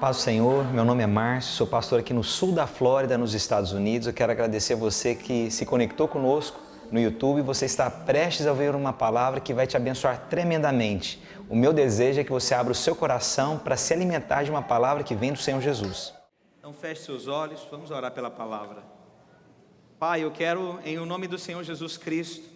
Paz do Senhor, meu nome é Márcio, sou pastor aqui no sul da Flórida, nos Estados Unidos. Eu quero agradecer a você que se conectou conosco no YouTube. Você está prestes a ouvir uma palavra que vai te abençoar tremendamente. O meu desejo é que você abra o seu coração para se alimentar de uma palavra que vem do Senhor Jesus. Então feche seus olhos, vamos orar pela palavra. Pai, eu quero, em o nome do Senhor Jesus Cristo,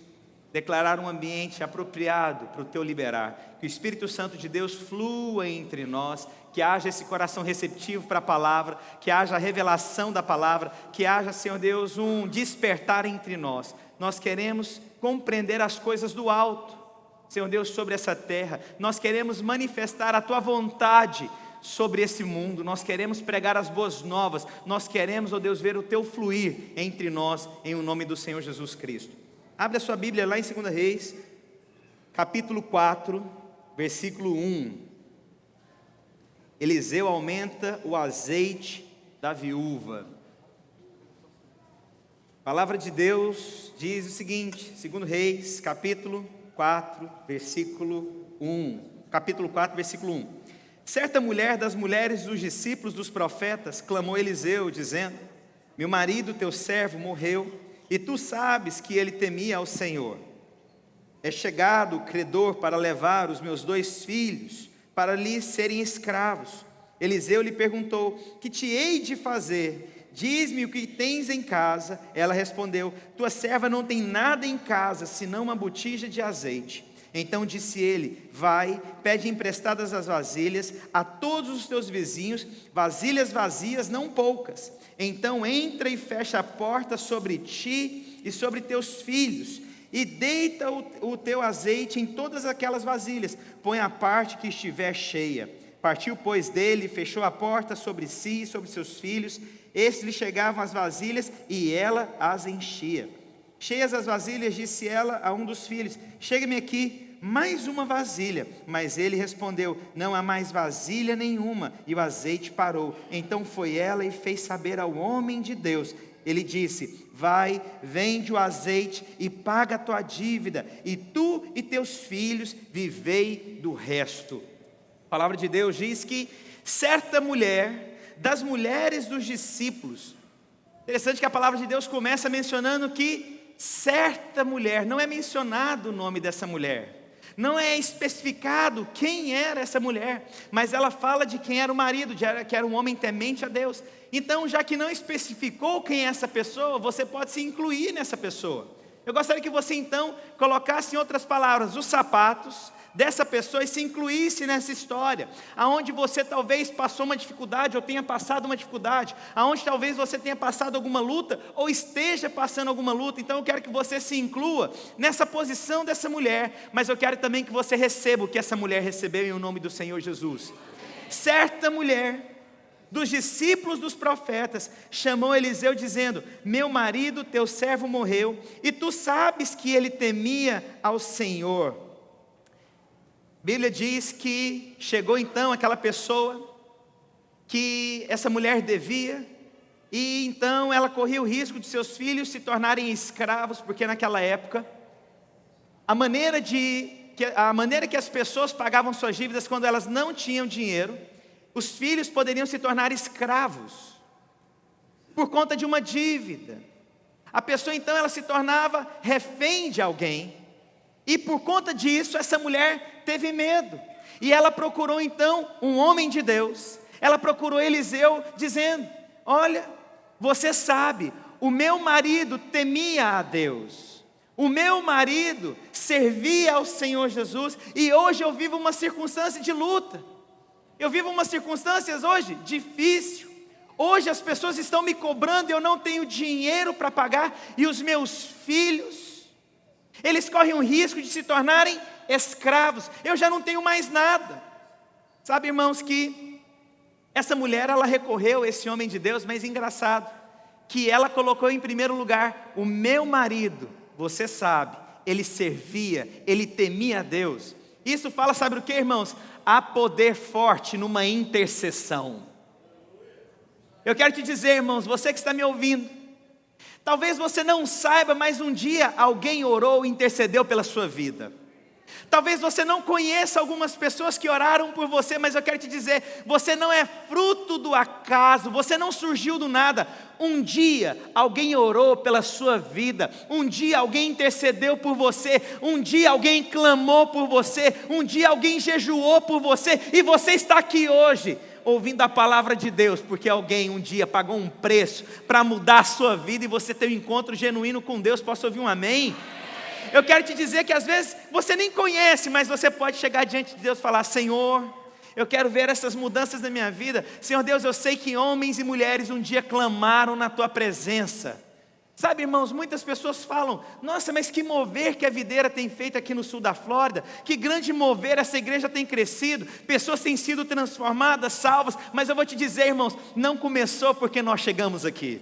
declarar um ambiente apropriado para o Teu liberar. Que o Espírito Santo de Deus flua entre nós, que haja esse coração receptivo para a palavra, que haja a revelação da palavra, que haja, Senhor Deus, um despertar entre nós. Nós queremos compreender as coisas do alto, Senhor Deus, sobre essa terra. Nós queremos manifestar a Tua vontade sobre esse mundo. Nós queremos pregar as boas novas. Nós queremos, ó Deus, ver o Teu fluir entre nós, em o nome do Senhor Jesus Cristo. Abre a sua Bíblia lá em 2 Reis, capítulo 4, versículo 1. Eliseu aumenta o azeite da viúva. A palavra de Deus diz o seguinte, 2 Reis, capítulo 4, versículo 1. Capítulo 4, versículo 1. Certa mulher das mulheres dos discípulos dos profetas clamou a Eliseu, dizendo: meu marido, teu servo, morreu, e tu sabes que ele temia ao Senhor. É chegado o credor para levar os meus 2 filhos, para lhe serem escravos. Eliseu lhe perguntou: que te hei de fazer? Diz-me o que tens em casa. Ela respondeu: tua serva não tem nada em casa, senão uma botija de azeite. Então disse ele: vai, pede emprestadas as vasilhas a todos os teus vizinhos, vasilhas vazias, não poucas. Então entra e fecha a porta sobre ti e sobre teus filhos, e deita o teu azeite em todas aquelas vasilhas, põe a parte que estiver cheia. Partiu, pois, dele, fechou a porta sobre si e sobre seus filhos. Estes lhe chegavam as vasilhas, e ela as enchia. Cheias as vasilhas, disse ela a um dos filhos: chega-me aqui mais uma vasilha. Mas ele respondeu: não há mais vasilha nenhuma. E o azeite parou. Então foi ela e fez saber ao homem de Deus. Ele disse: vai, vende o azeite e paga a tua dívida, e tu e teus filhos vivei do resto. A palavra de Deus diz que certa mulher, das mulheres dos discípulos, interessante que a palavra de Deus começa mencionando que certa mulher, não é mencionado o nome dessa mulher, não é especificado quem era essa mulher, mas ela fala de quem era o marido, que era um homem temente a Deus. Então, já que não especificou quem é essa pessoa, você pode se incluir nessa pessoa. Eu gostaria que você então colocasse em outras palavras os sapatos dessa pessoa e se incluísse nessa história, aonde você talvez passou uma dificuldade ou tenha passado uma dificuldade, aonde talvez você tenha passado alguma luta ou esteja passando alguma luta. Então eu quero que você se inclua nessa posição dessa mulher, mas eu quero também que você receba o que essa mulher recebeu em o nome do Senhor Jesus. Certa mulher dos discípulos dos profetas chamou Eliseu dizendo: meu marido, teu servo, morreu, e tu sabes que ele temia ao Senhor. A Bíblia diz que chegou então aquela pessoa que essa mulher devia, e então ela corria o risco de seus filhos se tornarem escravos, porque naquela época a maneira que as pessoas pagavam suas dívidas quando elas não tinham dinheiro, os filhos poderiam se tornar escravos por conta de uma dívida. A pessoa então ela se tornava refém de alguém, e por conta disso essa mulher teve medo, e ela procurou então um homem de Deus. Ela procurou Eliseu dizendo: olha, você sabe, o meu marido temia a Deus, o meu marido servia ao Senhor Jesus, e hoje eu vivo uma circunstância de luta, eu vivo umas circunstâncias hoje difícil. Hoje as pessoas estão me cobrando, eu não tenho dinheiro para pagar, e os meus filhos, eles correm o risco de se tornarem escravos, eu já não tenho mais nada. Sabe, irmãos, que essa mulher, ela recorreu a esse homem de Deus, mas engraçado, que ela colocou em primeiro lugar: o meu marido, você sabe, ele servia, ele temia a Deus. Isso fala, sabe o que, irmãos? Há poder forte numa intercessão. Eu quero te dizer, irmãos, você que está me ouvindo, talvez você não saiba, mas um dia alguém orou e intercedeu pela sua vida. Talvez você não conheça algumas pessoas que oraram por você, mas eu quero te dizer, você não é fruto do acaso, você não surgiu do nada. Um dia alguém orou pela sua vida, um dia alguém intercedeu por você, um dia alguém clamou por você, um dia alguém jejuou por você, e você está aqui hoje, ouvindo a palavra de Deus, porque alguém um dia pagou um preço para mudar a sua vida, e você ter um encontro genuíno com Deus. Posso ouvir um amém? Eu quero te dizer que às vezes você nem conhece, mas você pode chegar diante de Deus e falar: Senhor, eu quero ver essas mudanças na minha vida. Senhor Deus, eu sei que homens e mulheres um dia clamaram na Tua presença. Sabe, irmãos, muitas pessoas falam: nossa, mas que mover que a videira tem feito aqui no sul da Flórida, que grande mover, essa igreja tem crescido, pessoas têm sido transformadas, salvas. Mas eu vou te dizer, irmãos, não começou porque nós chegamos aqui.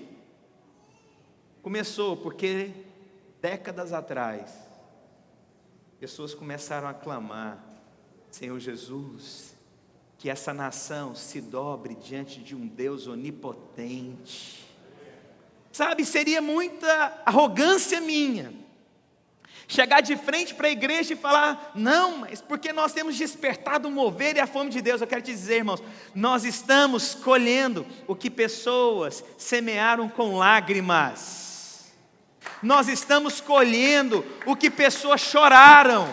Começou porque décadas atrás, pessoas começaram a clamar: Senhor Jesus, que essa nação se dobre diante de um Deus onipotente. Sabe, seria muita arrogância minha chegar de frente para a igreja e falar: não, mas porque nós temos despertado o mover e a fome de Deus. Eu quero te dizer, irmãos, nós estamos colhendo o que pessoas semearam com lágrimas. Nós estamos colhendo o que pessoas choraram.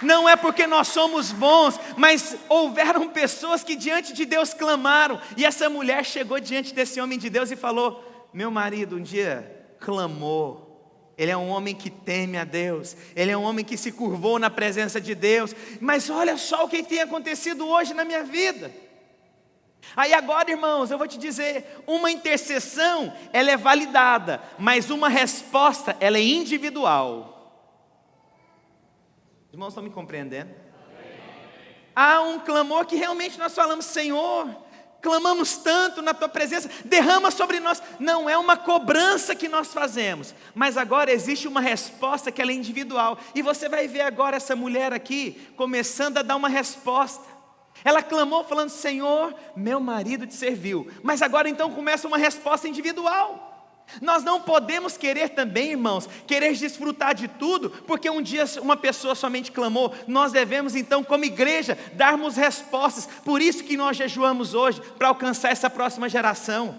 Não é porque nós somos bons, mas houveram pessoas que diante de Deus clamaram. E essa mulher chegou diante desse homem de Deus e falou: meu marido um dia clamou. Ele é um homem que teme a Deus, ele é um homem que se curvou na presença de Deus. Mas olha só o que tem acontecido hoje na minha vida. Aí agora, irmãos, eu vou te dizer, uma intercessão, ela é validada, mas uma resposta, ela é individual. Os irmãos estão me compreendendo? Há um clamor que realmente nós falamos: Senhor, clamamos tanto na Tua presença, derrama sobre nós. Não é uma cobrança que nós fazemos, mas agora existe uma resposta que ela é individual. E você vai ver agora essa mulher aqui, começando a dar uma resposta. Ela clamou falando: Senhor, meu marido te serviu. Mas agora então começa uma resposta individual. Nós não podemos querer também, irmãos, querer desfrutar de tudo, porque um dia uma pessoa somente clamou. Nós devemos então, como igreja, darmos respostas. Por isso que nós jejuamos hoje, para alcançar essa próxima geração.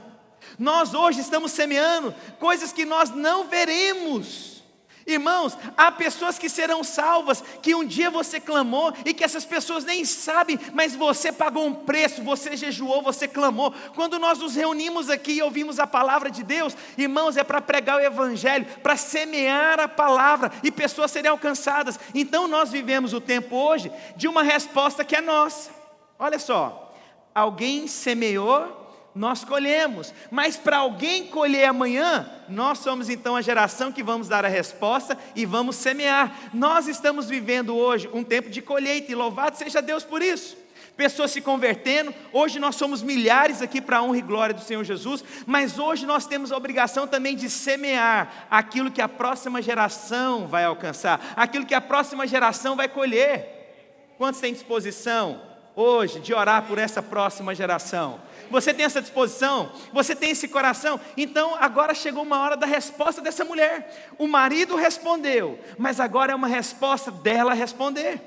Nós hoje estamos semeando coisas que nós não veremos. Irmãos, há pessoas que serão salvas, que um dia você clamou, e que essas pessoas nem sabem, mas você pagou um preço, você jejuou, você clamou. Quando nós nos reunimos aqui e ouvimos a palavra de Deus, irmãos, é para pregar o evangelho, para semear a palavra, e pessoas serem alcançadas. Então nós vivemos o tempo hoje, de uma resposta que é nossa. Olha só, alguém semeou, nós colhemos, mas para alguém colher amanhã, nós somos então a geração que vamos dar a resposta e vamos semear. Nós estamos vivendo hoje um tempo de colheita, e louvado seja Deus por isso. Pessoas se convertendo, hoje nós somos milhares aqui para a honra e glória do Senhor Jesus, mas hoje nós temos a obrigação também de semear aquilo que a próxima geração vai alcançar, aquilo que a próxima geração vai colher. Quantos têm disposição hoje de orar por essa próxima geração? Você tem essa disposição? Você tem esse coração? Então agora chegou uma hora da resposta dessa mulher. O marido respondeu, mas agora é uma resposta dela responder.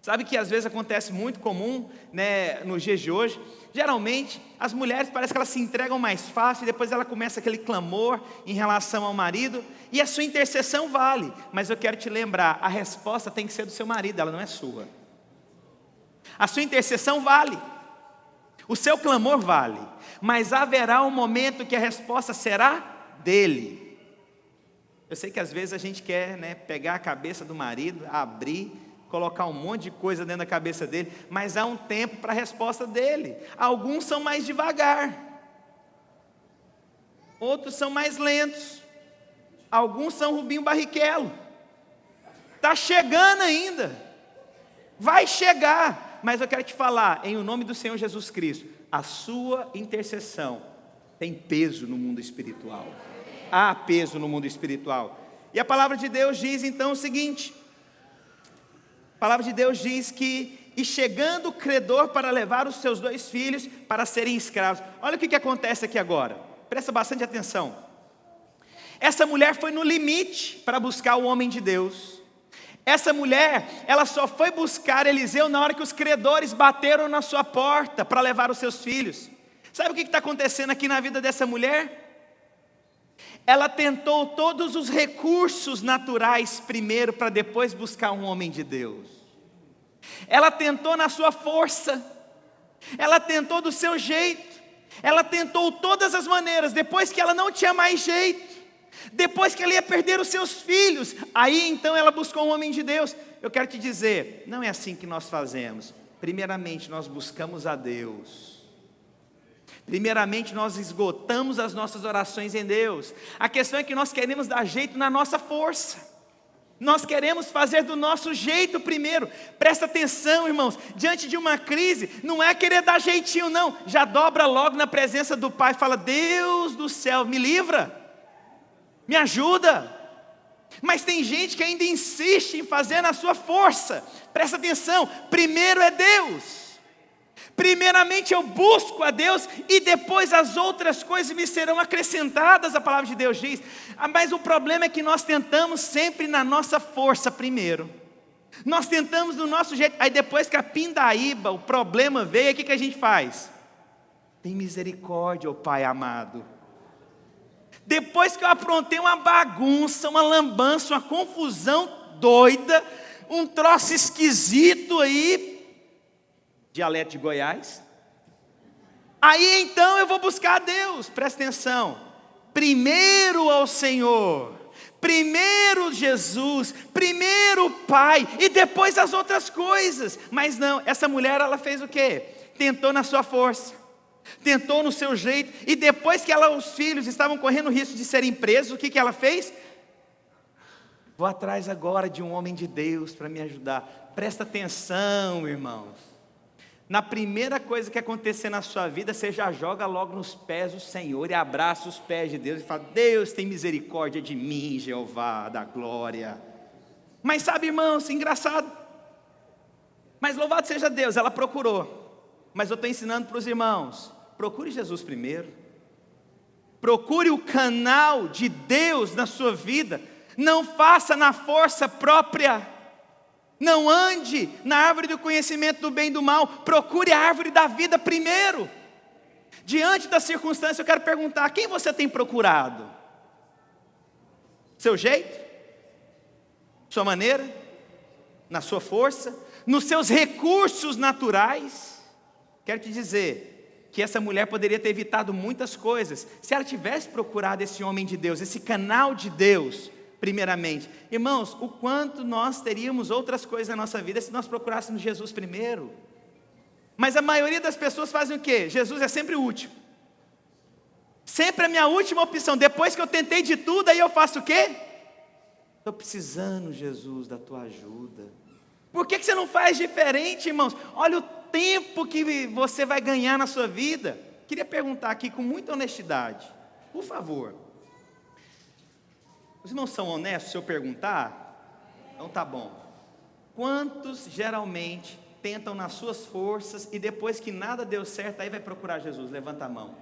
Sabe que às vezes acontece muito comum, né, nos dias de hoje? Geralmente as mulheres parece que elas se entregam mais fácil, e depois ela começa aquele clamor em relação ao marido, e a sua intercessão vale. Mas eu quero te lembrar, a resposta tem que ser do seu marido, ela não é sua. A sua intercessão vale, o seu clamor vale, mas haverá um momento que a resposta será dele. Eu sei que às vezes a gente quer, né, pegar a cabeça do marido, abrir, colocar um monte de coisa dentro da cabeça dele, mas há um tempo para a resposta dele. Alguns são mais devagar, outros são mais lentos, alguns são Rubinho Barrichello. Está chegando ainda, vai chegar. Mas eu quero te falar, em o nome do Senhor Jesus Cristo, a sua intercessão tem peso no mundo espiritual. Há peso no mundo espiritual. E a palavra de Deus diz então o seguinte: a palavra de Deus diz que: e chegando o credor para levar os seus 2 filhos para serem escravos. Olha o que acontece aqui agora, presta bastante atenção. Essa mulher foi no limite para buscar o homem de Deus. Essa mulher, ela só foi buscar Eliseu na hora que os credores bateram na sua porta para levar os seus filhos. Sabe o que está acontecendo aqui na vida dessa mulher? Ela tentou todos os recursos naturais primeiro, para depois buscar um homem de Deus. Ela tentou na sua força, ela tentou do seu jeito, ela tentou todas as maneiras. Depois que ela não tinha mais jeito, depois que ela ia perder os seus filhos, aí então ela buscou um homem de Deus. Eu quero te dizer, não é assim que nós fazemos. Primeiramente nós buscamos a Deus. Primeiramente nós esgotamos as nossas orações em Deus. A questão é que nós queremos dar jeito na nossa força. Nós queremos fazer do nosso jeito primeiro. Presta atenção, irmãos, diante de uma crise, não é querer dar jeitinho não. Já dobra logo na presença do Pai, fala: Deus do céu, me livra, me ajuda. Mas tem gente que ainda insiste em fazer na sua força. Presta atenção, primeiro é Deus. Primeiramente eu busco a Deus e depois as outras coisas me serão acrescentadas, a palavra de Deus diz. Mas o problema é que nós tentamos sempre na nossa força primeiro. Nós tentamos do nosso jeito, aí depois que a pindaíba, o problema veio, aí o que a gente faz? Tem misericórdia, ó Pai amado. Depois que eu aprontei uma bagunça, uma lambança, uma confusão doida, um troço esquisito aí, dialeto de Goiás, aí então eu vou buscar a Deus. Presta atenção, primeiro ao Senhor, primeiro Jesus, primeiro o Pai, e depois as outras coisas. Mas não, essa mulher, ela fez o quê? Tentou na sua força, tentou no seu jeito, e depois que os filhos estavam correndo o risco de serem presos, o que ela fez? Vou atrás agora de um homem de Deus para me ajudar. Presta atenção, irmãos. Na primeira coisa que acontecer na sua vida, você já joga logo nos pés do Senhor e abraça os pés de Deus e fala: Deus tem misericórdia de mim, Jeová da glória. Mas sabe, irmãos, engraçado, mas louvado seja Deus, ela procurou. Mas eu estou ensinando para os irmãos: procure Jesus primeiro, procure o canal de Deus na sua vida, não faça na força própria. Não ande na árvore do conhecimento do bem e do mal, procure a árvore da vida primeiro. Diante da circunstância, eu quero perguntar: quem você tem procurado? Seu jeito? Sua maneira? Na sua força? Nos seus recursos naturais? Quero te dizer que essa mulher poderia ter evitado muitas coisas se ela tivesse procurado esse homem de Deus, esse canal de Deus primeiramente. Irmãos, o quanto nós teríamos outras coisas na nossa vida se nós procurássemos Jesus primeiro. Mas a maioria das pessoas fazem o quê? Jesus é sempre o último, sempre a minha última opção. Depois que eu tentei de tudo, aí eu faço o quê? Estou precisando, Jesus, da tua ajuda. Por que você não faz diferente, irmãos? Olha o tempo que você vai ganhar na sua vida. Queria perguntar aqui com muita honestidade, por favor. Os irmãos são honestos se eu perguntar? Então tá bom. Quantos geralmente tentam nas suas forças e depois que nada deu certo, aí vai procurar Jesus? Levanta a mão.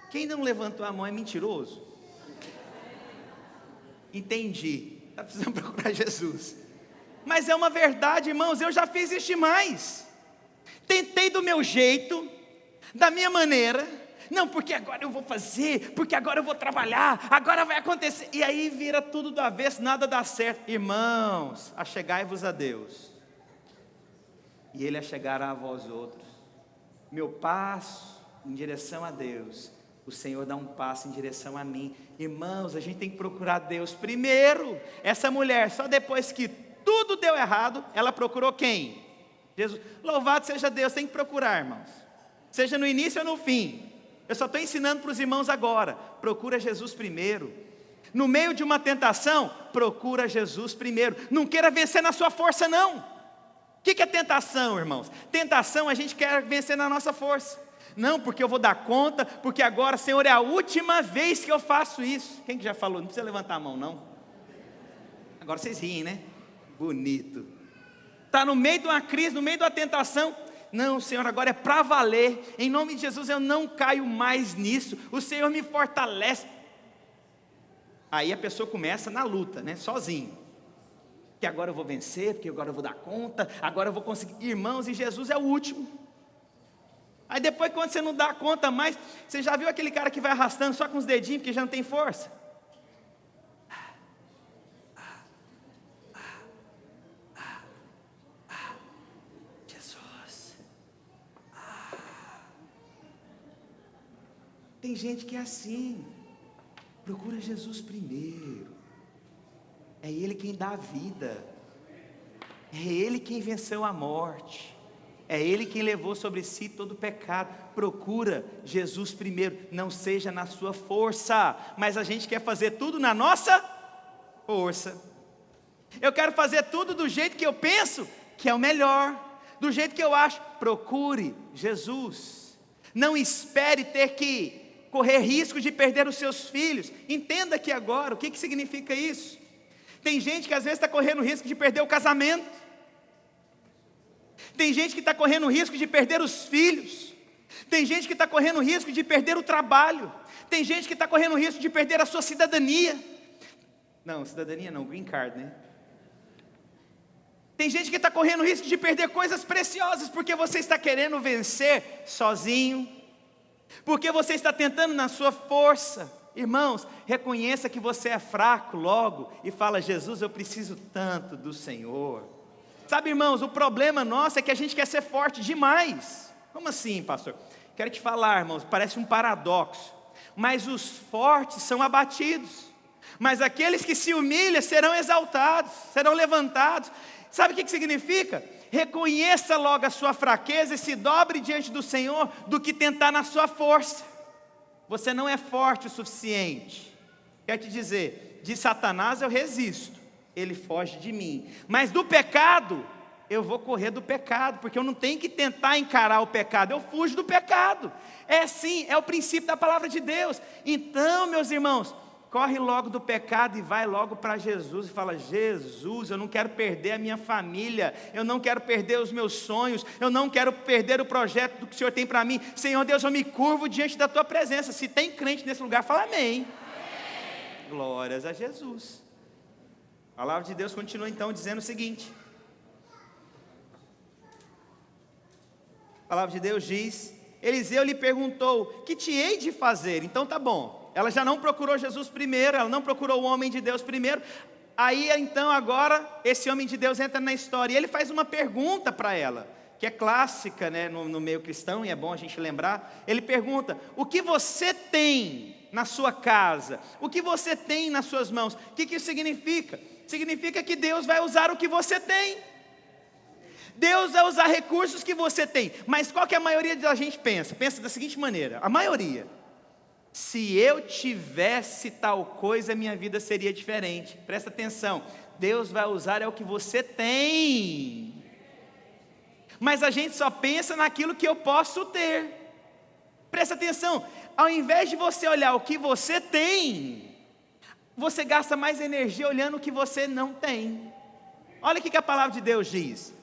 Quem não levantou a mão é mentiroso? Entendi, está precisando procurar Jesus. Mas é uma verdade, irmãos, eu já fiz isso demais. Tentei do meu jeito, da minha maneira. Não, porque agora eu vou fazer, porque agora eu vou trabalhar, agora vai acontecer. E aí vira tudo do avesso, nada dá certo. Irmãos, achegai-vos a Deus, e Ele achegará a vós outros. Meu passo em direção a Deus, o Senhor dá um passo em direção a mim. Irmãos, a gente tem que procurar Deus primeiro. Essa mulher, só depois que tudo deu errado, ela procurou quem? Jesus. Louvado seja Deus, tem que procurar, irmãos. Seja no início ou no fim. Eu só estou ensinando para os irmãos agora. Procura Jesus primeiro. No meio de uma tentação, procura Jesus primeiro. Não queira vencer na sua força, não. O que é tentação, irmãos? Tentação, a gente quer vencer na nossa força. Não, porque eu vou dar conta, porque agora, Senhor, é a última vez que eu faço isso. Quem que já falou? Não precisa levantar a mão, não. Agora vocês riem, né? Bonito. Está no meio de uma crise, no meio de uma tentação. Não, Senhor, agora é para valer. Em nome de Jesus eu não caio mais nisso. O Senhor me fortalece. Aí a pessoa começa na luta, né? Sozinho. Que agora eu vou vencer, porque agora eu vou dar conta, agora eu vou conseguir. Irmãos, e Jesus é o último. Aí depois, quando você não dá conta mais, você já viu aquele cara que vai arrastando só com os dedinhos, porque já não tem força? Jesus. Tem gente que é assim. Procura Jesus primeiro. É Ele quem dá a vida. É Ele quem venceu a morte. É Ele quem levou sobre si todo o pecado. Procura Jesus primeiro. Não seja na sua força. Mas a gente quer fazer tudo na nossa força. Eu quero fazer tudo do jeito que eu penso que é o melhor. Do jeito que eu acho. Procure Jesus. Não espere ter que correr risco de perder os seus filhos. Entenda aqui agora o que significa isso. Tem gente que às vezes está correndo risco de perder o casamento. Tem gente que está correndo risco de perder os filhos. Tem gente que está correndo risco de perder o trabalho. Tem gente que está correndo risco de perder a sua cidadania. Não, cidadania não, green card, né? Tem gente que está correndo risco de perder coisas preciosas, porque você está querendo vencer sozinho, porque você está tentando na sua força. Irmãos, reconheça que você é fraco logo e fala: Jesus, eu preciso tanto do Senhor. Sabe, irmãos, o problema nosso é que a gente quer ser forte demais. Como assim, pastor? Quero te falar, irmãos, parece um paradoxo, mas os fortes são abatidos, mas aqueles que se humilham serão exaltados, serão levantados. Sabe o que significa? Reconheça logo a sua fraqueza e se dobre diante do Senhor, do que tentar na sua força. Você não é forte o suficiente. Quer te dizer, de Satanás eu resisto, ele foge de mim. Mas do pecado, eu vou correr do pecado, porque eu não tenho que tentar encarar o pecado, eu fujo do pecado. É assim, é o princípio da palavra de Deus. Então, meus irmãos, corre logo do pecado e vai logo para Jesus e fala: Jesus, eu não quero perder a minha família, eu não quero perder os meus sonhos, eu não quero perder o projeto do que o Senhor tem para mim. Senhor Deus, eu me curvo diante da Tua presença. Se tem crente nesse lugar, fala amém. Amém. Glórias a Jesus. A palavra de Deus continua então dizendo o seguinte. A palavra de Deus diz: Eliseu lhe perguntou: que te hei de fazer? Então tá bom. Ela já não procurou Jesus primeiro, ela não procurou o homem de Deus primeiro. Aí então agora esse homem de Deus entra na história e ele faz uma pergunta para ela, que é clássica, né, no meio cristão, e é bom a gente lembrar. Ele pergunta: o que você tem na sua casa? O que você tem nas suas mãos? O que isso significa? Significa que Deus vai usar o que você tem. Deus vai usar recursos que você tem. Mas qual que a maioria da gente pensa? Pensa da seguinte maneira, a maioria: se eu tivesse tal coisa, minha vida seria diferente. Presta atenção, Deus vai usar é o que você tem. Mas a gente só pensa naquilo que eu posso ter. Presta atenção, ao invés de você olhar o que você tem, você gasta mais energia olhando o que você não tem. Olha o que a palavra de Deus diz.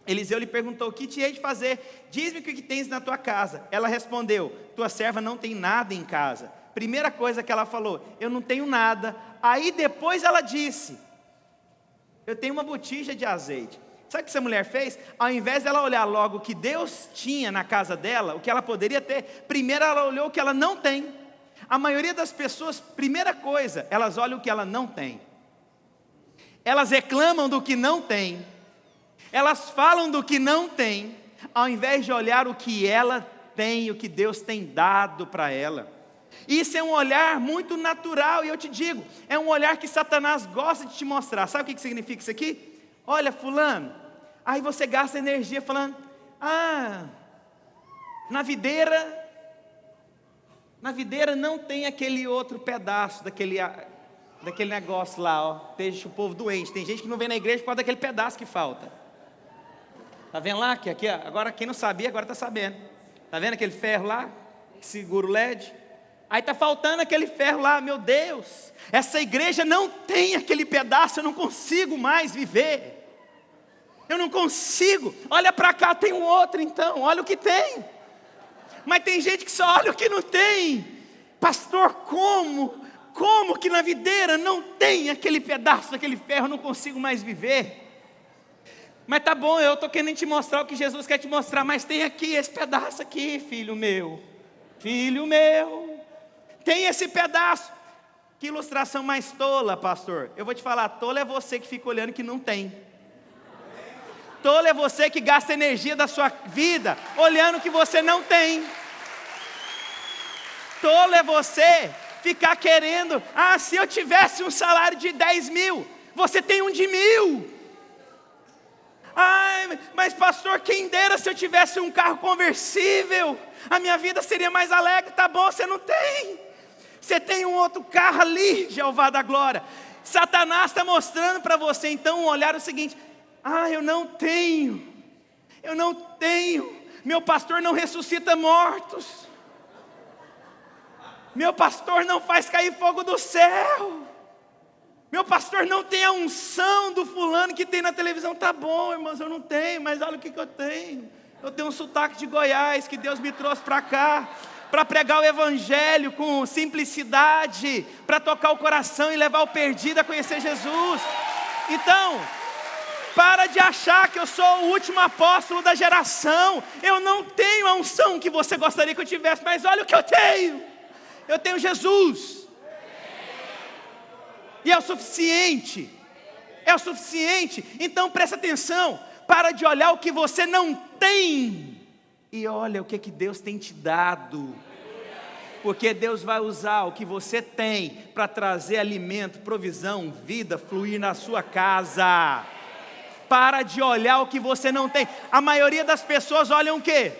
Eliseu lhe perguntou: o que te hei de fazer? Diz-me o que tens na tua casa. Ela respondeu: tua serva não tem nada em casa. Primeira coisa que ela falou: eu não tenho nada. Aí depois ela disse: eu tenho uma botija de azeite. Sabe o que essa mulher fez? Ao invés dela olhar logo o que Deus tinha na casa dela, o que ela poderia ter, primeiro ela olhou o que ela não tem. A maioria das pessoas, primeira coisa, elas olham o que ela não tem. Elas reclamam do que não tem. Elas falam do que não tem, ao invés de olhar o que ela tem, o que Deus tem dado para ela. Isso é um olhar muito natural, e eu te digo, é um olhar que Satanás gosta de te mostrar. Sabe o que significa isso aqui? Olha, fulano, aí você gasta energia falando: na videira não tem aquele outro pedaço, daquele negócio lá, ó, deixa o povo doente. Tem gente que não vem na igreja por causa daquele pedaço que falta. Está vendo lá? Que aqui, agora quem não sabia, agora está sabendo. Está vendo aquele ferro lá, que segura o LED? Aí está faltando aquele ferro lá. Meu Deus, essa igreja não tem aquele pedaço, eu não consigo mais viver. Eu não consigo. Olha para cá, tem um outro então, olha o que tem. Mas tem gente que só olha o que não tem. Pastor, como? como que na videira não tem aquele pedaço daquele ferro, eu não consigo mais viver. Mas tá bom, eu estou querendo te mostrar o que Jesus quer te mostrar, mas tem aqui esse pedaço aqui, filho meu, tem esse pedaço. Que ilustração mais tola, pastor. Eu vou te falar, tola é você que fica olhando que não tem. Tolo é você que gasta energia da sua vida olhando que você não tem. Tolo é você ficar querendo, se eu tivesse um salário de 10 mil, você tem um de 1.000. Mas pastor, quem dera se eu tivesse um carro conversível, a minha vida seria mais alegre. Tá bom, você não tem. Você tem um outro carro ali, Jeová da glória. Satanás está mostrando para você então um olhar o seguinte: eu não tenho, meu pastor não ressuscita mortos, meu pastor não faz cair fogo do céu, meu pastor não tem a unção do fulano que tem na televisão. Tá bom, irmãos, eu não tenho, mas olha o que eu tenho. Eu tenho um sotaque de Goiás que Deus me trouxe para cá, para pregar o evangelho com simplicidade, para tocar o coração e levar o perdido a conhecer Jesus. Então, para de achar que eu sou o último apóstolo da geração. Eu não tenho a unção que você gostaria que eu tivesse, mas olha o que eu tenho. Eu tenho Jesus. E é o suficiente. Então presta atenção. Para de olhar o que você não tem e olha o que Deus tem te dado. Porque Deus vai usar o que você tem para trazer alimento, provisão, vida, fluir na sua casa. Para de olhar o que você não tem. A maioria das pessoas olham o quê?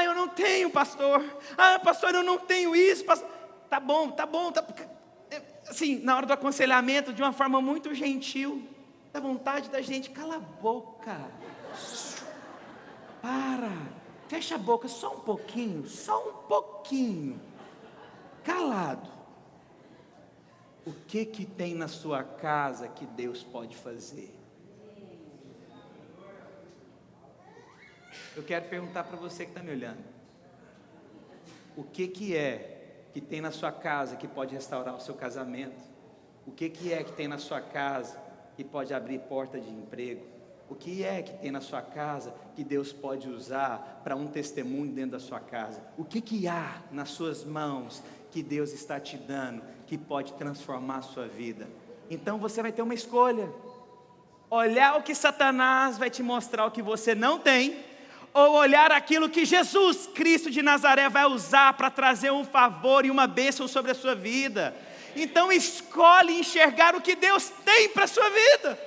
Eu não tenho, pastor. Pastor, eu não tenho isso, pastor. Tá bom. Assim, na hora do aconselhamento, de uma forma muito gentil, dá vontade da gente, cala a boca. Fecha a boca só um pouquinho. Calado. O que tem na sua casa que Deus pode fazer? Eu quero perguntar para você que está me olhando. O que é que tem na sua casa que pode restaurar o seu casamento? O que é que tem na sua casa que pode abrir porta de emprego? O que é que tem na sua casa que Deus pode usar para um testemunho dentro da sua casa? O que há nas suas mãos que Deus está te dando que pode transformar a sua vida? Então você vai ter uma escolha: olhar o que Satanás vai te mostrar o que você não tem, ou olhar aquilo que Jesus Cristo de Nazaré vai usar para trazer um favor e uma bênção sobre a sua vida. Então escolhe enxergar o que Deus tem para a sua vida.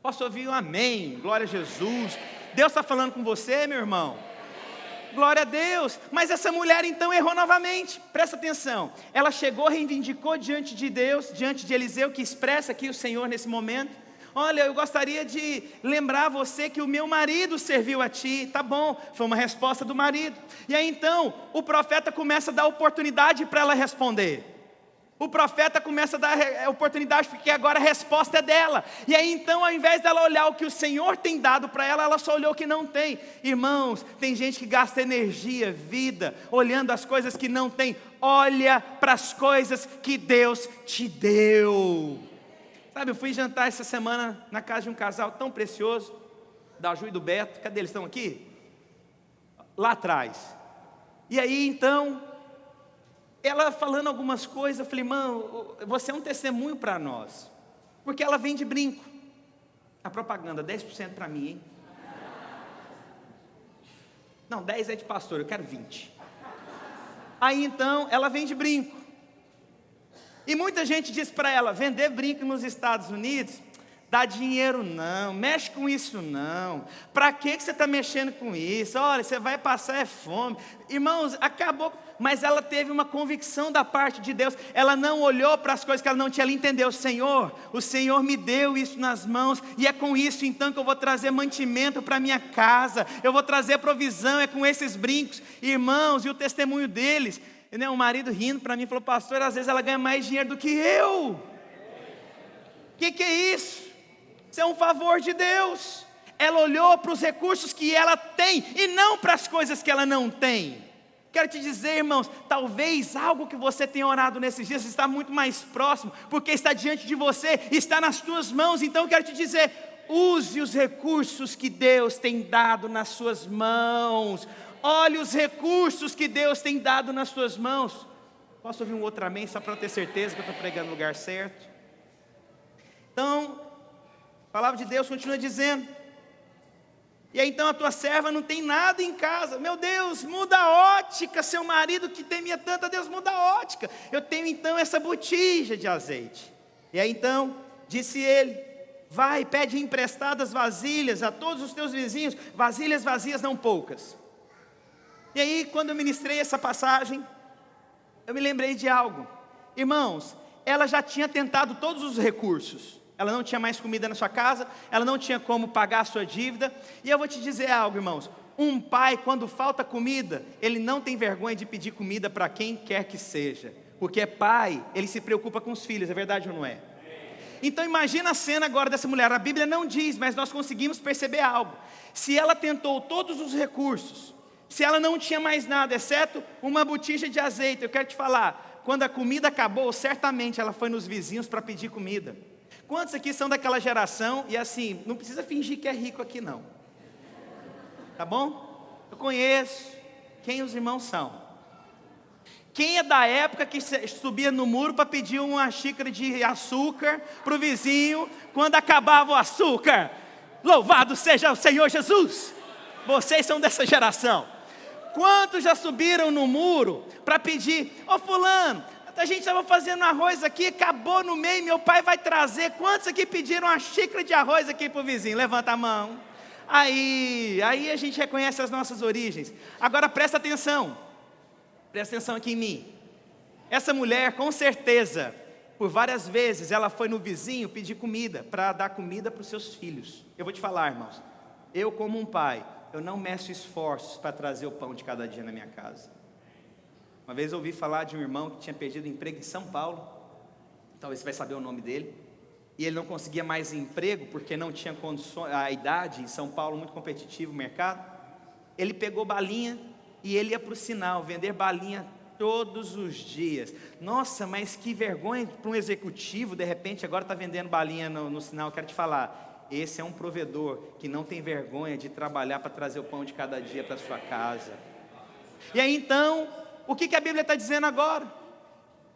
Posso ouvir um amém? Glória a Jesus. Deus está falando com você, meu irmão? Glória a Deus. Mas essa mulher então errou novamente. Presta atenção. Ela chegou, reivindicou diante de Deus, diante de Eliseu, que expressa aqui o Senhor nesse momento. Olha, eu gostaria de lembrar você que o meu marido serviu a ti. Tá bom, foi uma resposta do marido. E aí então, o profeta começa a dar oportunidade para ela responder. O profeta começa a dar oportunidade, porque agora a resposta é dela. E aí então, ao invés dela olhar o que o Senhor tem dado para ela, ela só olhou o que não tem. Irmãos, tem gente que gasta energia, vida, olhando as coisas que não tem. Olha para as coisas que Deus te deu. Sabe, eu fui jantar essa semana na casa de um casal tão precioso, da Ju e do Beto. Cadê eles? Estão aqui? Lá atrás. E aí então, ela falando algumas coisas, eu falei: mano, você é um testemunho para nós. Porque ela vende brinco. A propaganda, 10% para mim, hein? Não, 10 é de pastor, eu quero 20. Aí então, ela vende brinco. E muita gente diz para ela: vender brinco nos Estados Unidos dá dinheiro não, mexe com isso não. Para que você está mexendo com isso? Olha, você vai passar fome. Irmãos, acabou. Mas ela teve uma convicção da parte de Deus. Ela não olhou para as coisas que ela não tinha. Ela entendeu: o Senhor me deu isso nas mãos, e é com isso então que eu vou trazer mantimento para minha casa. Eu vou trazer provisão, é com esses brincos. Irmãos, e o testemunho deles, né, o marido rindo para mim, falou: pastor, às vezes ela ganha mais dinheiro do que eu. O que é isso? Isso é um favor de Deus. Ela olhou para os recursos que ela tem e não para as coisas que ela não tem. Quero te dizer, irmãos, talvez algo que você tenha orado nesses dias está muito mais próximo, porque está diante de você, está nas tuas mãos. Então quero te dizer, use os recursos que Deus tem dado nas suas mãos. Olhe os recursos que Deus tem dado nas suas mãos. Posso ouvir um outro amém, só para eu ter certeza que eu estou pregando no lugar certo? Então, a palavra de Deus continua dizendo, e aí então a tua serva não tem nada em casa. Meu Deus, muda a ótica, seu marido que temia tanto a Deus, muda a ótica. Eu tenho então essa botija de azeite. E aí então, disse ele, vai, pede emprestadas vasilhas a todos os teus vizinhos, vasilhas vazias, não poucas. E aí, quando eu ministrei essa passagem, eu me lembrei de algo. Irmãos, ela já tinha tentado todos os recursos. Ela não tinha mais comida na sua casa, ela não tinha como pagar a sua dívida. E eu vou te dizer algo, irmãos. Um pai, quando falta comida, ele não tem vergonha de pedir comida para quem quer que seja. Porque é pai, ele se preocupa com os filhos, é verdade ou não é? Então imagina a cena agora dessa mulher. A Bíblia não diz, mas nós conseguimos perceber algo. Se ela tentou todos os recursos, se ela não tinha mais nada, exceto uma botija de azeite, eu quero te falar, quando a comida acabou, certamente ela foi nos vizinhos para pedir comida. Quantos aqui são daquela geração, e assim, não precisa fingir que é rico aqui não, tá bom? Eu conheço quem os irmãos são. Quem é da época que subia no muro para pedir uma xícara de açúcar para o vizinho, quando acabava o açúcar? Louvado seja o Senhor Jesus! Vocês são dessa geração. Quantos já subiram no muro para pedir, ô fulano, a gente estava fazendo arroz aqui, acabou no meio, meu pai vai trazer. Quantos aqui pediram uma xícara de arroz aqui para o vizinho? Levanta a mão. Aí a gente reconhece as nossas origens. Agora presta atenção aqui em mim. Essa mulher, com certeza, por várias vezes, ela foi no vizinho pedir comida, para dar comida para os seus filhos. Eu vou te falar, irmãos, eu como um pai, eu não meço esforços para trazer o pão de cada dia na minha casa. Uma vez eu ouvi falar de um irmão que tinha perdido emprego em São Paulo, talvez você vai saber o nome dele, e ele não conseguia mais emprego, porque não tinha condições, a idade em São Paulo, muito competitivo o mercado. Ele pegou balinha, e ele ia para o sinal, vender balinha todos os dias. Nossa, mas que vergonha para um executivo, de repente agora está vendendo balinha no sinal. Eu quero te falar, esse é um provedor que não tem vergonha de trabalhar para trazer o pão de cada dia para sua casa. E aí então, o que a Bíblia está dizendo agora?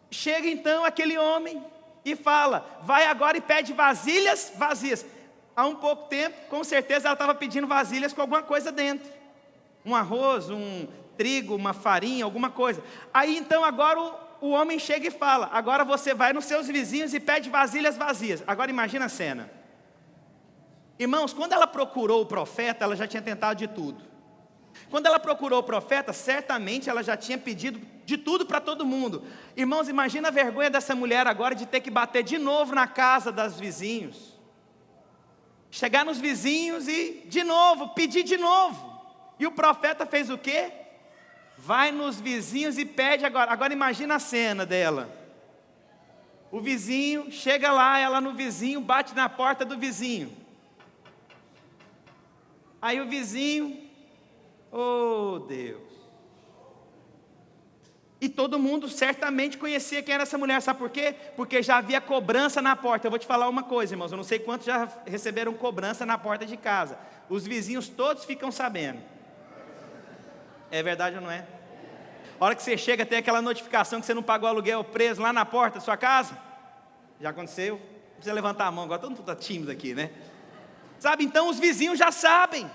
Chega então aquele homem e fala, vai agora e pede vasilhas vazias. Há um pouco tempo, com certeza ela estava pedindo vasilhas com alguma coisa dentro. Um arroz, um trigo, uma farinha, alguma coisa. Aí então agora o homem chega e fala, agora você vai nos seus vizinhos e pede vasilhas vazias. Agora imagina a cena. Irmãos, quando ela procurou o profeta, ela já tinha tentado de tudo. Quando ela procurou o profeta, certamente ela já tinha pedido de tudo para todo mundo. Irmãos, imagina a vergonha dessa mulher agora de ter que bater de novo na casa dos vizinhos. Chegar nos vizinhos e de novo, pedir de novo. E o profeta fez o quê? Vai nos vizinhos e pede agora. Agora imagina a cena dela. O vizinho, chega lá, ela no vizinho, bate na porta do vizinho. Aí o vizinho, oh Deus. E todo mundo certamente conhecia quem era essa mulher, sabe por quê? Porque já havia cobrança na porta. Eu vou te falar uma coisa, irmãos, eu não sei quantos já receberam cobrança na porta de casa. Os vizinhos todos ficam sabendo. É verdade ou não é? A hora que você chega, tem aquela notificação que você não pagou aluguel preso lá na porta da sua casa. Já aconteceu? Não precisa levantar a mão, agora todo mundo está tímido aqui, né? Sabe, então os vizinhos já sabem.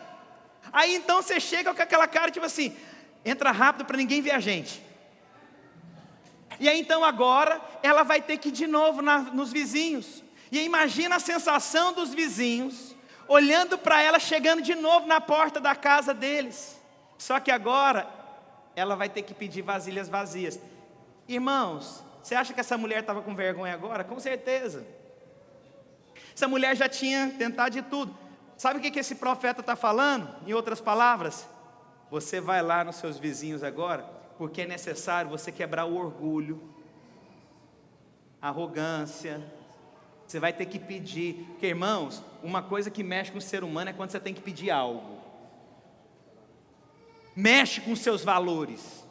Aí então você chega com aquela cara tipo assim, entra rápido para ninguém ver a gente. E aí então agora ela vai ter que ir de novo nos vizinhos. E aí, imagina a sensação dos vizinhos olhando para ela, chegando de novo na porta da casa deles. Só que agora ela vai ter que pedir vasilhas vazias. Irmãos, você acha que essa mulher estava com vergonha agora? Com certeza. Essa mulher já tinha tentado de tudo. Sabe o que esse profeta está falando? Em outras palavras, você vai lá nos seus vizinhos agora, porque é necessário você quebrar o orgulho, a arrogância. Você vai ter que pedir. Porque, irmãos, uma coisa que mexe com o ser humano é quando você tem que pedir algo. Mexe com seus valores.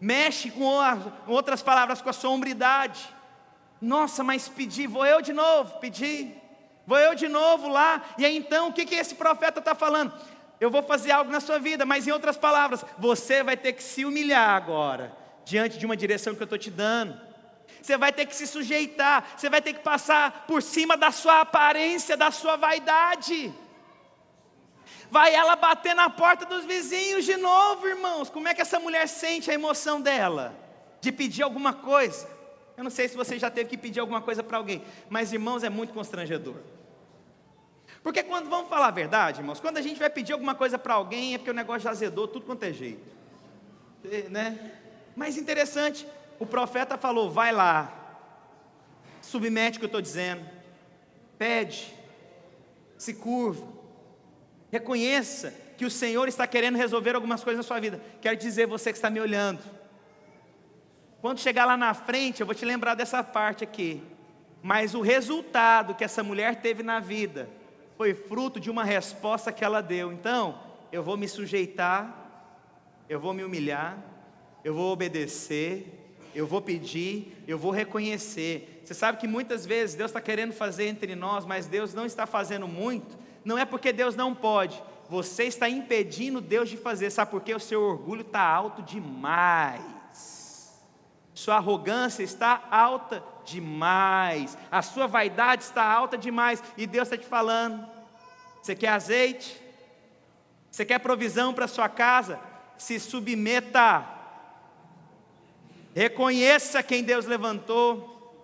mexe com outras palavras, com a sua hombridade. Nossa, mas pedir, vou eu de novo pedir, vou eu de novo lá. E aí então, o que esse profeta está falando? Eu vou fazer algo na sua vida, mas em outras palavras, você vai ter que se humilhar agora, diante de uma direção que eu estou te dando. Você vai ter que se sujeitar, você vai ter que passar por cima da sua aparência, da sua vaidade. Vai ela bater na porta dos vizinhos de novo, irmãos. Como é que essa mulher sente a emoção dela? De pedir alguma coisa. Eu não sei se você já teve que pedir alguma coisa para alguém, mas irmãos, é muito constrangedor. Porque quando, vamos falar a verdade, irmãos, quando a gente vai pedir alguma coisa para alguém, é porque o negócio já azedou, tudo quanto é jeito, né? Mas interessante, o profeta falou, vai lá, submete o que eu estou dizendo, pede, se curva, reconheça que o Senhor está querendo resolver algumas coisas na sua vida. Quero dizer, você que está me olhando, quando chegar lá na frente, eu vou te lembrar dessa parte aqui, mas o resultado que essa mulher teve na vida, foi fruto de uma resposta que ela deu. Então, eu vou me sujeitar, eu vou me humilhar, eu vou obedecer, eu vou pedir, eu vou reconhecer. Você sabe que muitas vezes Deus está querendo fazer entre nós, mas Deus não está fazendo muito. Não é porque Deus não pode, você está impedindo Deus de fazer. Sabe por quê? O seu orgulho está alto demais. Sua arrogância está alta demais, a sua vaidade está alta demais, e Deus está te falando, você quer azeite? Você quer provisão para sua casa? Se submeta, reconheça quem Deus levantou.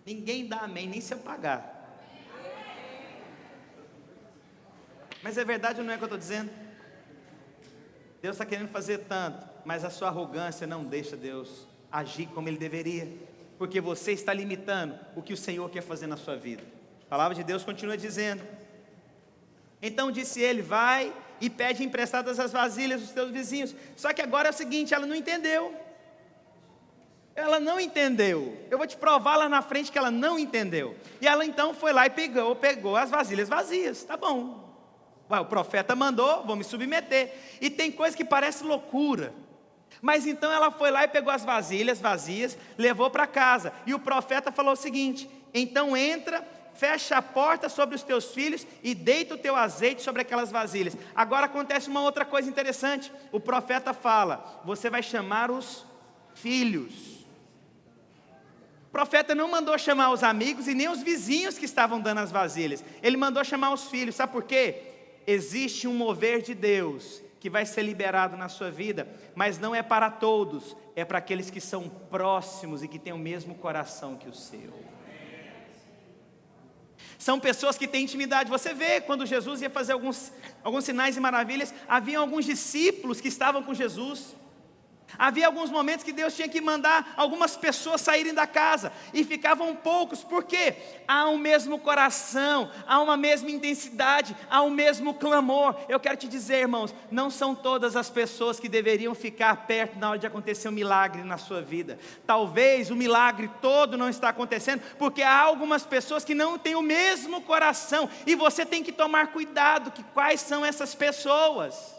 Ninguém dá amém, nem se eu pagar. Mas é verdade ou não é o que eu estou dizendo? Deus está querendo fazer tanto, mas a sua arrogância não deixa Deus agir como Ele deveria, porque você está limitando o que o Senhor quer fazer na sua vida. A palavra de Deus continua dizendo, então disse ele, vai e pede emprestadas as vasilhas dos teus vizinhos. Só que agora é o seguinte, ela não entendeu, eu vou te provar lá na frente que ela não entendeu, e ela então foi lá e pegou as vasilhas vazias, tá bom, o profeta mandou, vou me submeter. E tem coisa que parece loucura, mas então ela foi lá e pegou as vasilhas vazias, levou para casa, e o profeta falou o seguinte, então entra, fecha a porta sobre os teus filhos e deita o teu azeite sobre aquelas vasilhas. Agora acontece uma outra coisa interessante, o profeta fala, você vai chamar os filhos. O profeta não mandou chamar os amigos e nem os vizinhos que estavam dando as vasilhas, ele mandou chamar os filhos. Sabe por quê? Existe um mover de Deus que vai ser liberado na sua vida, mas não é para todos, é para aqueles que são próximos e que têm o mesmo coração que o seu. São pessoas que têm intimidade. Você vê, quando Jesus ia fazer alguns sinais e maravilhas, havia alguns discípulos que estavam com Jesus. Havia alguns momentos que Deus tinha que mandar algumas pessoas saírem da casa, e ficavam poucos, porque há um mesmo coração, há uma mesma intensidade, há um mesmo clamor. Eu quero te dizer, irmãos, não são todas as pessoas que deveriam ficar perto na hora de acontecer um milagre na sua vida. Talvez o milagre todo não está acontecendo, porque há algumas pessoas que não têm o mesmo coração, e você tem que tomar cuidado, que quais são essas pessoas.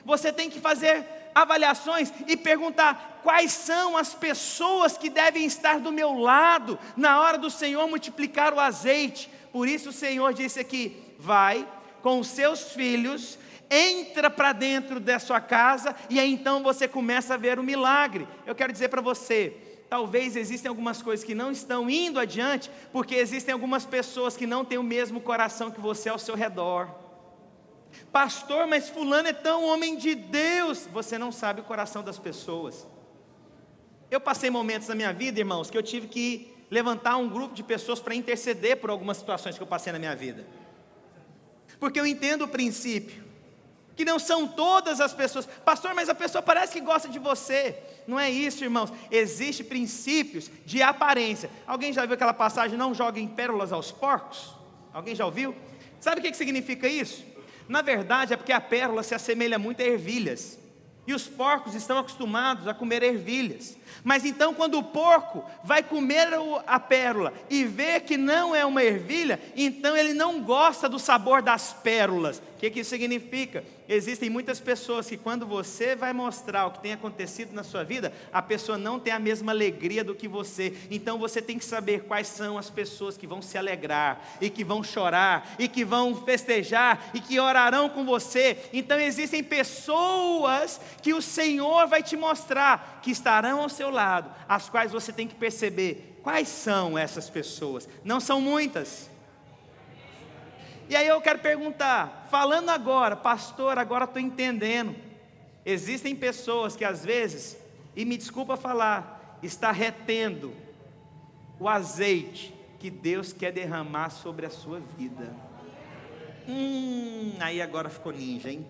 Você tem que fazer avaliações e perguntar quais são as pessoas que devem estar do meu lado na hora do Senhor multiplicar o azeite. Por isso o Senhor disse aqui, vai com os seus filhos, entra para dentro da sua casa, e aí então você começa a ver o milagre. Eu quero dizer para você, talvez existem algumas coisas que não estão indo adiante, porque existem algumas pessoas que não têm o mesmo coração que você ao seu redor. Pastor, mas fulano é tão homem de Deus. Você não sabe o coração das pessoas. Eu passei momentos na minha vida, irmãos, que eu tive que levantar um grupo de pessoas para interceder por algumas situações que eu passei na minha vida, porque eu entendo o princípio, que não são todas as pessoas. Pastor, mas a pessoa parece que gosta de você. Não é isso, irmãos. Existem princípios de aparência. Alguém já viu aquela passagem, não joguem pérolas aos porcos? Alguém já ouviu? Sabe o que significa isso? Na verdade é porque a pérola se assemelha muito a ervilhas, e os porcos estão acostumados a comer ervilhas. Mas então quando o porco vai comer a pérola e vê que não é uma ervilha, então ele não gosta do sabor das pérolas. O que isso significa? Existem muitas pessoas que quando você vai mostrar o que tem acontecido na sua vida, a pessoa não tem a mesma alegria do que você. Então você tem que saber quais são as pessoas que vão se alegrar, e que vão chorar, e que vão festejar, e que orarão com você. Então existem pessoas que o Senhor vai te mostrar, que estarão ao seu lado, as quais você tem que perceber quais são essas pessoas. Não são muitas. E aí eu quero perguntar, falando agora, pastor, agora estou entendendo. Existem pessoas que às vezes, e me desculpa falar, está retendo o azeite que Deus quer derramar sobre a sua vida. Aí agora ficou ninja, hein?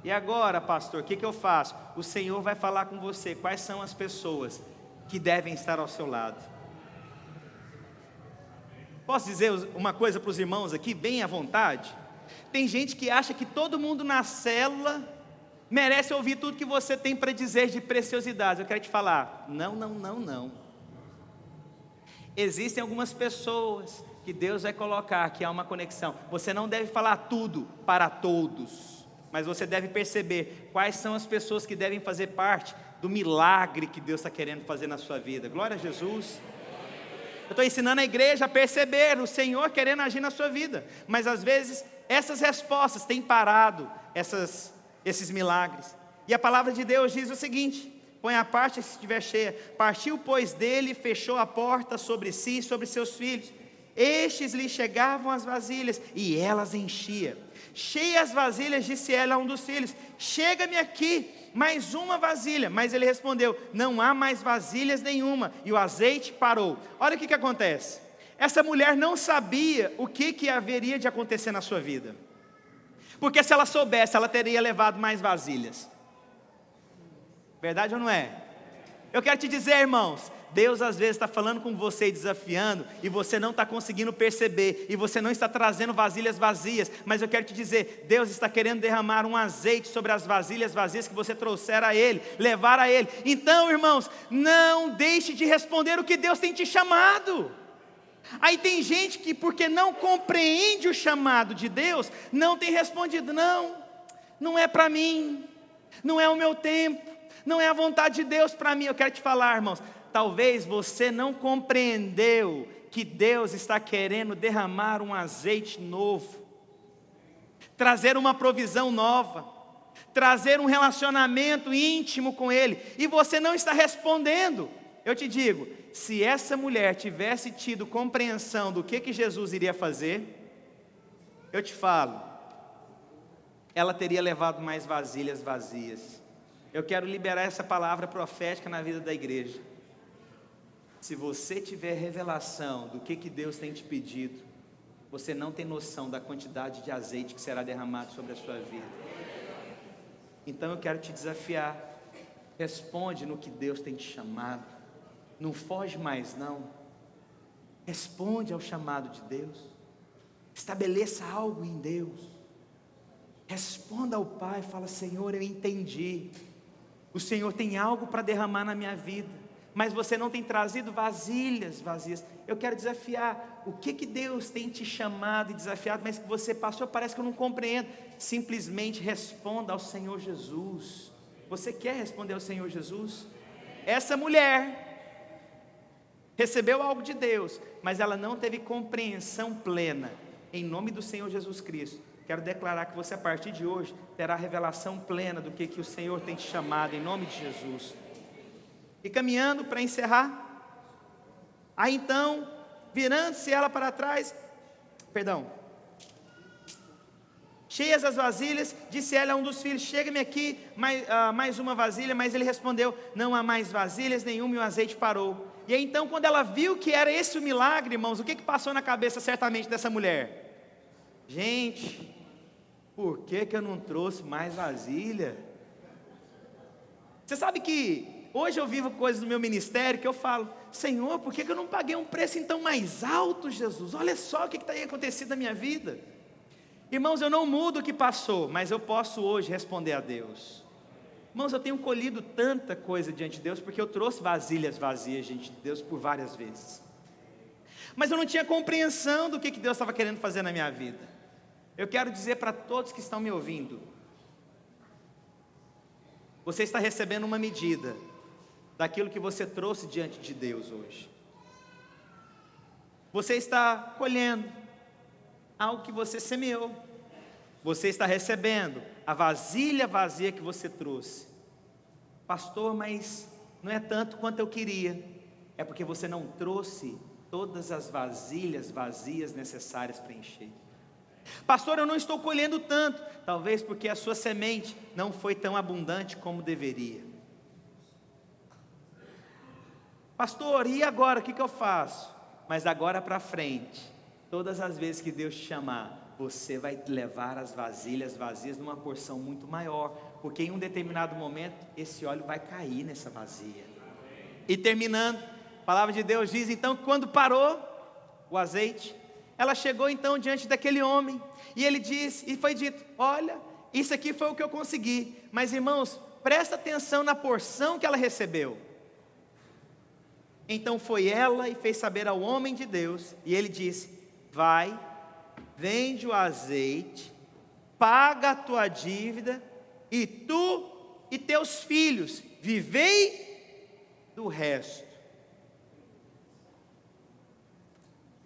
E agora, pastor, o que eu faço? O Senhor vai falar com você quais são as pessoas que devem estar ao seu lado. Posso dizer uma coisa para os irmãos aqui, bem à vontade? Tem gente que acha que todo mundo na célula merece ouvir tudo que você tem para dizer de preciosidades. Eu quero te falar, não. Existem algumas pessoas que Deus vai colocar, que há uma conexão. Você não deve falar tudo para todos, mas você deve perceber quais são as pessoas que devem fazer parte do milagre que Deus está querendo fazer na sua vida. Glória a Jesus. Eu estou ensinando a igreja a perceber o Senhor querendo agir na sua vida, mas às vezes essas respostas têm parado esses milagres. E a palavra de Deus diz o seguinte: põe a parte se estiver cheia. Partiu, pois, dele, e fechou a porta sobre si e sobre seus filhos. Estes lhe chegavam as vasilhas, e elas enchia. Cheias as vasilhas, disse ela a um dos filhos: chega-me aqui mais uma vasilha. Mas ele respondeu: não há mais vasilhas nenhuma. E o azeite parou. Olha o que acontece. Essa mulher não sabia o que haveria de acontecer na sua vida, porque se ela soubesse, ela teria levado mais vasilhas. Verdade ou não é? Eu quero te dizer, irmãos, Deus às vezes está falando com você e desafiando, e você não está conseguindo perceber, e você não está trazendo vasilhas vazias, mas eu quero te dizer, Deus está querendo derramar um azeite sobre as vasilhas vazias que você trouxer a Ele, levar a Ele. Então, irmãos, não deixe de responder o que Deus tem te chamado. Aí tem gente que, porque não compreende o chamado de Deus, não tem respondido: não é para mim, não é o meu tempo, não é a vontade de Deus para mim. Eu quero te falar, irmãos, talvez você não compreendeu que Deus está querendo derramar um azeite novo, trazer uma provisão nova, trazer um relacionamento íntimo com Ele, e você não está respondendo. Eu te digo, se essa mulher tivesse tido compreensão do que Jesus iria fazer, eu te falo, ela teria levado mais vasilhas vazias. Eu quero liberar essa palavra profética na vida da igreja. Se você tiver revelação do que Deus tem te pedido, você não tem noção da quantidade de azeite que será derramado sobre a sua vida. Então eu quero te desafiar, responde no que Deus tem te chamado, não foge mais não, responde ao chamado de Deus, estabeleça algo em Deus, responda ao Pai, fala: Senhor, eu entendi, o Senhor tem algo para derramar na minha vida, mas você não tem trazido vasilhas vazias. Eu quero desafiar, o que Deus tem te chamado e desafiado, mas que você passou, parece que eu não compreendo. Simplesmente responda ao Senhor Jesus. Você quer responder ao Senhor Jesus? Essa mulher recebeu algo de Deus, mas ela não teve compreensão plena. Em nome do Senhor Jesus Cristo, quero declarar que você, a partir de hoje, terá revelação plena do que o Senhor tem te chamado, em nome de Jesus. E caminhando para encerrar, aí então, virando-se ela para trás, cheias as vasilhas, disse ela a um dos filhos: chega-me aqui mais uma vasilha. Mas ele respondeu: não há mais vasilhas nenhuma, e o azeite parou. E aí então, quando ela viu que era esse o milagre, irmãos, o que passou na cabeça certamente dessa mulher? Gente, por que eu não trouxe mais vasilha? Você sabe que hoje eu vivo coisas no meu ministério que eu falo: Senhor, por que eu não paguei um preço então mais alto, Jesus? Olha só o que está acontecido na minha vida. Irmãos, eu não mudo o que passou, mas eu posso hoje responder a Deus. Irmãos, eu tenho colhido tanta coisa diante de Deus, porque eu trouxe vasilhas vazias diante de Deus por várias vezes, mas eu não tinha compreensão do que Deus estava querendo fazer na minha vida. Eu quero dizer para todos que estão me ouvindo, você está recebendo uma medida daquilo que você trouxe diante de Deus hoje. Você está colhendo algo que você semeou. Você está recebendo a vasilha vazia que você trouxe. Pastor, mas não é tanto quanto eu queria. É porque você não trouxe todas as vasilhas vazias necessárias para encher. Pastor, eu não estou colhendo tanto. Talvez porque a sua semente não foi tão abundante como deveria. Pastor, e agora o que eu faço? Mas agora para frente, todas as vezes que Deus te chamar, você vai levar as vasilhas vazias numa porção muito maior, porque em um determinado momento, esse óleo vai cair nessa vazia. E terminando, a palavra de Deus diz então que quando parou o azeite, ela chegou então diante daquele homem, e ele disse, e foi dito, olha, isso aqui foi o que eu consegui, mas irmãos, presta atenção na porção que ela recebeu. Então foi ela e fez saber ao homem de Deus, e ele disse, vai, vende o azeite, paga a tua dívida, e tu e teus filhos, vivei do resto.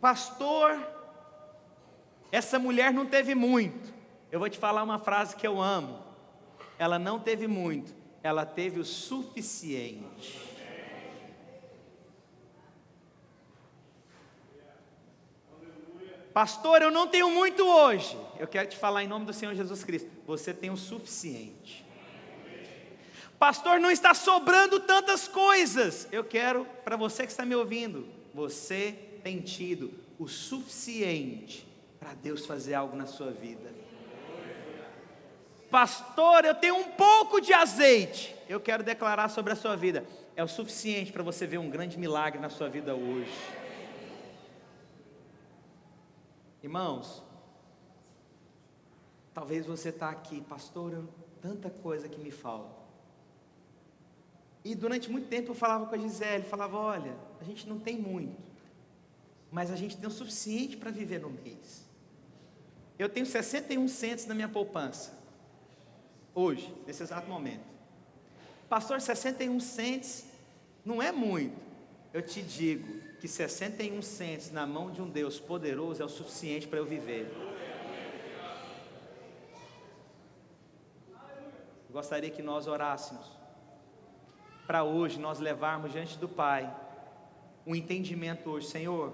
Pastor, essa mulher não teve muito. Eu vou te falar uma frase que eu amo. Ela não teve muito, ela teve o suficiente. Pastor, eu não tenho muito hoje. Eu quero te falar em nome do Senhor Jesus Cristo. Você tem o suficiente. Pastor, não está sobrando tantas coisas. Eu quero, para você que está me ouvindo, você tem tido o suficiente para Deus fazer algo na sua vida. Pastor, eu tenho um pouco de azeite. Eu quero declarar sobre a sua vida. É o suficiente para você ver um grande milagre na sua vida hoje. Irmãos, talvez você está aqui, pastor, tanta coisa que me falta. E durante muito tempo eu falava com a Gisele, falava, olha, a gente não tem muito, mas a gente tem o suficiente para viver no mês. Eu tenho 61 centos na minha poupança, hoje, nesse exato momento. Pastor, 61 centos não é muito. Eu te digo que 61 centos na mão de um Deus poderoso é o suficiente para eu viver. Eu gostaria que nós orássemos, para hoje nós levarmos diante do Pai, um entendimento hoje, Senhor,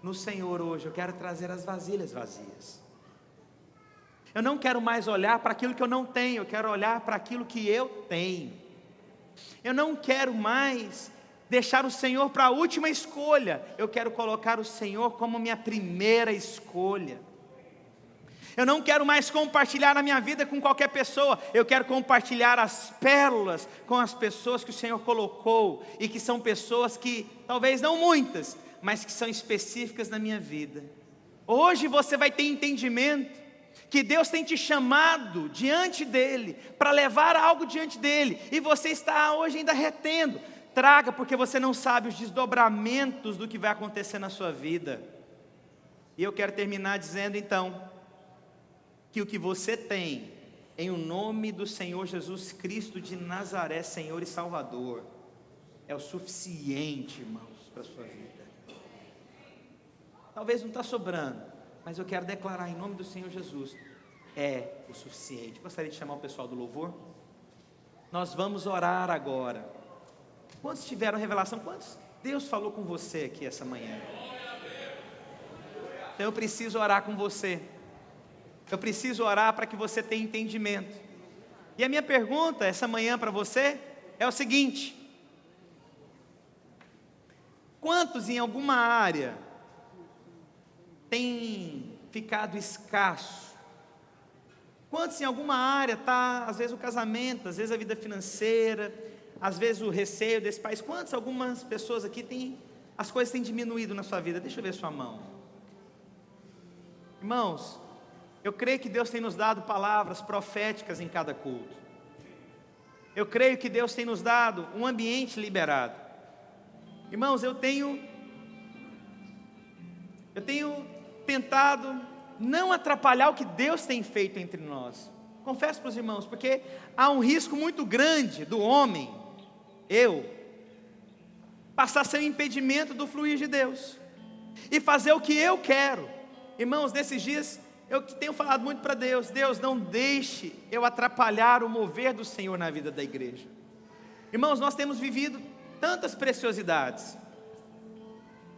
no Senhor hoje eu quero trazer as vasilhas vazias. Eu não quero mais olhar para aquilo que eu não tenho, eu quero olhar para aquilo que eu tenho. Eu não quero mais deixar o Senhor para a última escolha, eu quero colocar o Senhor como minha primeira escolha. Eu não quero mais compartilhar a minha vida com qualquer pessoa, eu quero compartilhar as pérolas com as pessoas que o Senhor colocou, e que são pessoas que, talvez não muitas, mas que são específicas na minha vida. Hoje você vai ter entendimento, que Deus tem te chamado diante dEle, para levar algo diante dEle, e você está hoje ainda retendo. Traga, porque você não sabe os desdobramentos do que vai acontecer na sua vida. E eu quero terminar dizendo então, que o que você tem, em o nome do Senhor Jesus Cristo de Nazaré, Senhor e Salvador, é o suficiente, irmãos, para a sua vida. Talvez não está sobrando, mas eu quero declarar em nome do Senhor Jesus, é o suficiente. Gostaria de chamar o pessoal do louvor. Nós vamos orar agora. Quantos tiveram revelação? Quantos Deus falou com você aqui essa manhã? Então eu preciso orar com você. Eu preciso orar para que você tenha entendimento. E a minha pergunta essa manhã para você é o seguinte: quantos em alguma área tem ficado escasso? Quantos em alguma área está, às vezes o casamento, às vezes a vida financeira, às vezes o receio desse país? Quantas algumas pessoas aqui têm, as coisas têm diminuído na sua vida? Deixa eu ver sua mão. Irmãos, eu creio que Deus tem nos dado palavras proféticas em cada culto. Eu creio que Deus tem nos dado um ambiente liberado. Irmãos, eu tenho tentado não atrapalhar o que Deus tem feito entre nós. Confesso para os irmãos, porque há um risco muito grande do homem, passar a ser um impedimento do fluir de Deus, e fazer o que eu quero. Irmãos, nesses dias, eu tenho falado muito para Deus: Deus, não deixe eu atrapalhar o mover do Senhor na vida da igreja. Irmãos, nós temos vivido tantas preciosidades,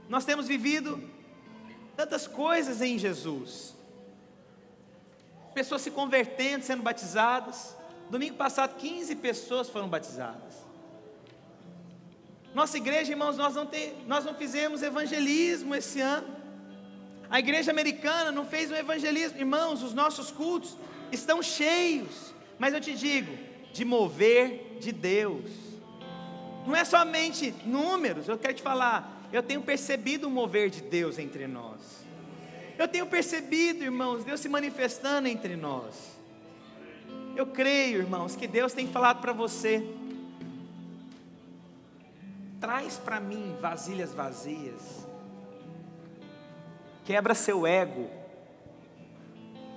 nós temos vivido tantas coisas em Jesus, pessoas se convertendo, sendo batizadas. Domingo passado 15 pessoas foram batizadas. Nossa igreja, irmãos, nós não fizemos evangelismo esse ano. A igreja americana não fez um evangelismo. Irmãos, os nossos cultos estão cheios, mas eu te digo, de mover de Deus. Não é somente números. Eu quero te falar, eu tenho percebido o mover de Deus entre nós. Eu tenho percebido, irmãos, Deus se manifestando entre nós. Eu creio, irmãos, que Deus tem falado para você: traz para mim vasilhas vazias. Quebra seu ego,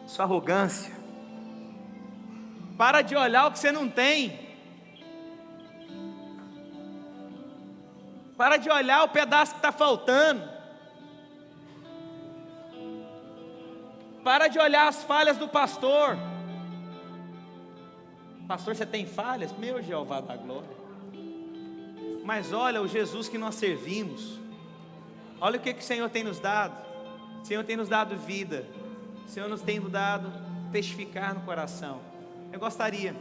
sua arrogância. Para de olhar o que você não tem. Para de olhar o pedaço que está faltando. Para de olhar as falhas do pastor. Pastor, você tem falhas? Meu Jeová da glória. Mas olha o Jesus que nós servimos. Olha o que o Senhor tem nos dado. O Senhor tem nos dado vida. O Senhor nos tem dado testificar no coração. Eu gostaria,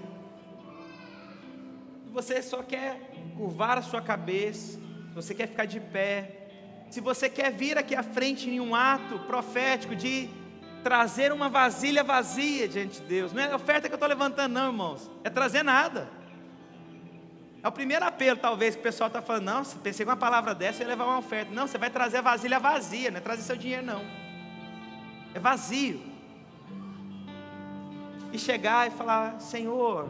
se você só quer curvar a sua cabeça, se você quer ficar de pé, se você quer vir aqui à frente em um ato profético de trazer uma vasilha vazia diante de Deus. Não é a oferta que eu estou levantando não, irmãos, é trazer nada. É o primeiro apelo talvez que o pessoal está falando: não, se pensei com uma palavra dessa eu ia levar uma oferta. Não, você vai trazer a vasilha vazia, não é trazer seu dinheiro não, é vazio. E chegar e falar: Senhor,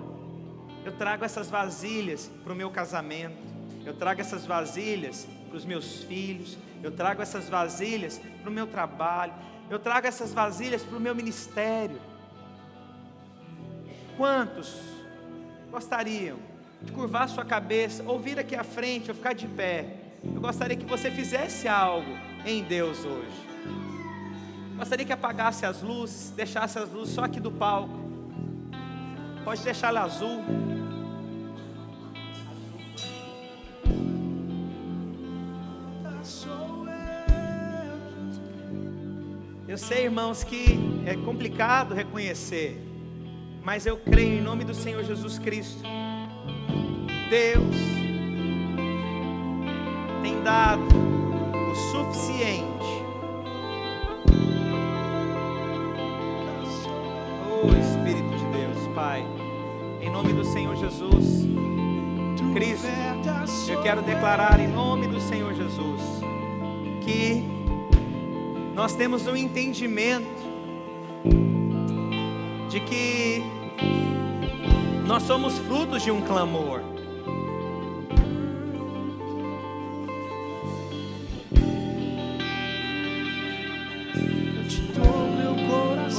eu trago essas vasilhas para o meu casamento, eu trago essas vasilhas para os meus filhos, eu trago essas vasilhas para o meu trabalho, eu trago essas vasilhas para o meu ministério. Quantos gostariam de curvar sua cabeça, ou vir aqui à frente, ou ficar de pé? Eu gostaria que você fizesse algo em Deus hoje. Gostaria que apagasse as luzes, deixasse as luzes só aqui do palco. Pode deixar ela azul. Eu sei, irmãos, que é complicado reconhecer, mas eu creio em nome do Senhor Jesus Cristo. Deus tem dado o suficiente. Oh Espírito de Deus, Pai, em nome do Senhor Jesus Cristo, eu quero declarar em nome do Senhor Jesus que nós temos um entendimento de que nós somos frutos de um clamor.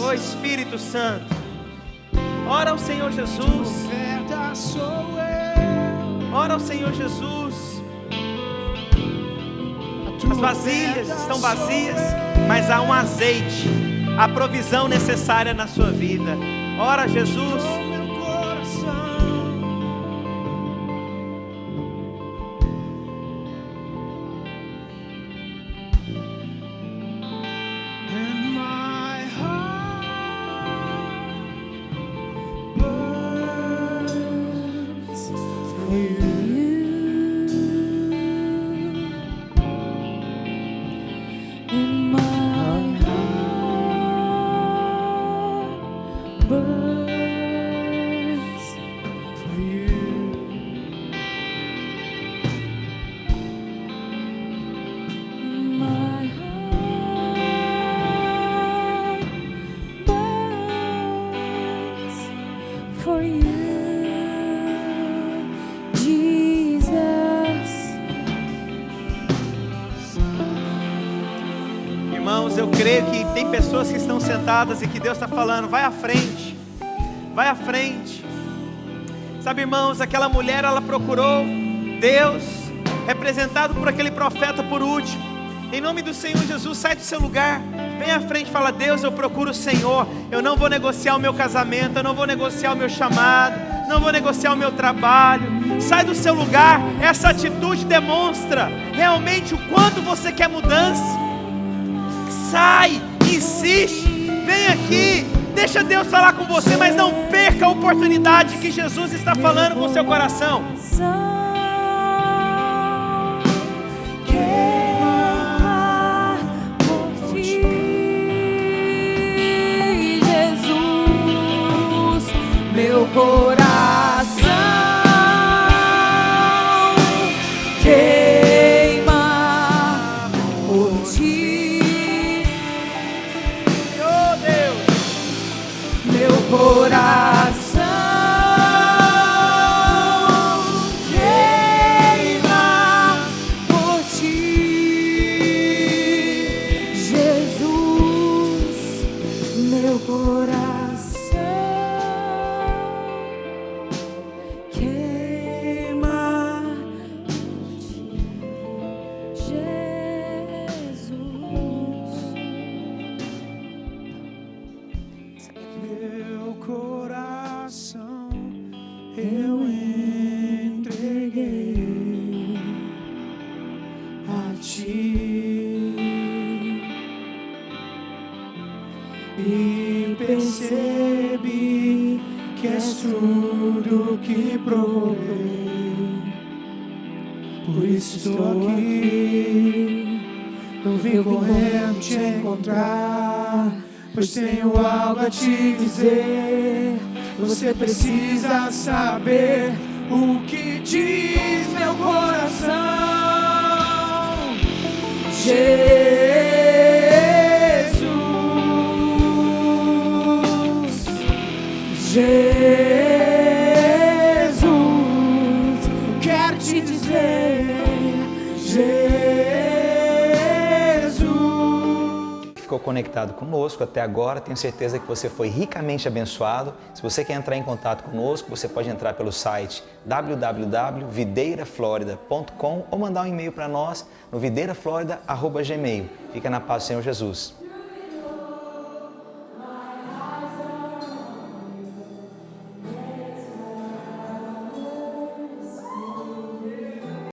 Oh Espírito Santo, ora ao Senhor Jesus, ora ao Senhor Jesus. As vasilhas estão vazias, mas há um azeite, a provisão necessária na sua vida. Ora Jesus. Irmãos, eu creio que tem pessoas que estão sentadas e que Deus está falando, vai à frente, vai à frente. Sabe, irmãos, aquela mulher, ela procurou Deus, representado por aquele profeta por último. Em nome do Senhor Jesus, sai do seu lugar, vem à frente e fala, Deus, eu procuro o Senhor, eu não vou negociar o meu casamento, eu não vou negociar o meu chamado, não vou negociar o meu trabalho. Sai do seu lugar, essa atitude demonstra realmente o quanto você quer mudança. Sai, insiste, vem aqui, deixa Deus falar com você, mas não perca a oportunidade que Jesus está falando com o seu coração. Meu coração queima por ti, Oh Deus, meu coração queima por ti, Jesus, meu coração. Eu entreguei a ti e percebi que és tudo que procurei. Por isso estou aqui, eu vim correndo te encontrar, pois tenho algo a te dizer. Você precisa saber o que diz meu coração. Jesus, Jesus, eu quero te dizer, Jesus. Ficou conectado conosco até agora, tenho certeza que você foi ricamente abençoado. Se você quer entrar em contato conosco, você pode entrar pelo site www.videiraflorida.com ou mandar um e-mail para nós no videiraflorida@gmail.com. Fica na paz do Senhor Jesus.